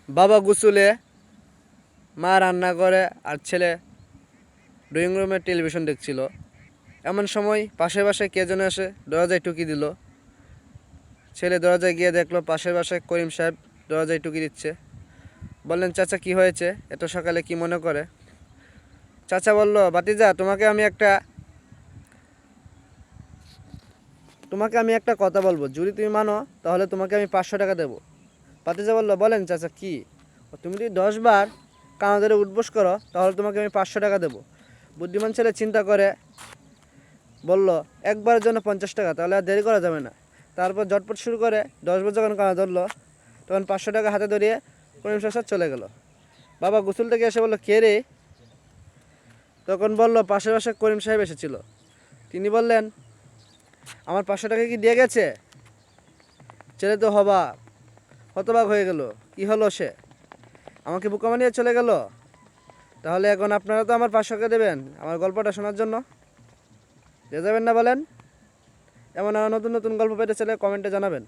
বাবা গোসলে, মা রান্না করে, আর ছেলে ড্রয়িং রুমে টেলিভিশন দেখছিল। এমন সময় পাশের বাসায় কে যেন এসে দরজায় টুকি দিল। ছেলে দরজায় গিয়ে দেখলো পাশের বাসায় করিম সাহেব দরজায় টুকি দিচ্ছে। বললেন, চাচা কি হয়েছে, এত সকালে কি মনে করে? চাচা বলল, ভাতিজা তোমাকে আমি একটা কথা বলবো, যদি তুমি মানো তাহলে তোমাকে আমি 500 টাকা দেবো। ভাতিজা বলল, বলেন চাচা কি? তুমি যদি 10 বার কানা ধরে উঠবোস করো তাহলে তোমাকে আমি 500 টাকা দেবো। বুদ্ধিমান ছেলে চিন্তা করে বলল, একবারের জন্য 50 টাকা, তাহলে আর দেরি করা যাবে না। তারপর ঝটপট শুরু করে 10 বার যখন কানা ধরলো তখন 500 টাকা হাতে ধরিয়ে করিম চাচা চলে গেল। বাবা গোসল থেকে এসে বলল, কে রে? তখন বলল, পাশের বাসায় করিম সাহেব এসেছিল। তিনি বললেন, আমার 500 টাকা কি দিয়ে গেছে? ছেলে তো হতবাক হয়ে গেল। কি হলো সে? আমাকে বোকা বানিয়ে চলে গেল। তাহলে এখন আপনারা তো আমার 500 টাকা দেবেন আমার গল্পটা শোনার জন্য, দিয়ে যাবেন না বলেন? এমন আরও নতুন নতুন গল্প পেতে চাইলে কমেন্টে জানাবেন।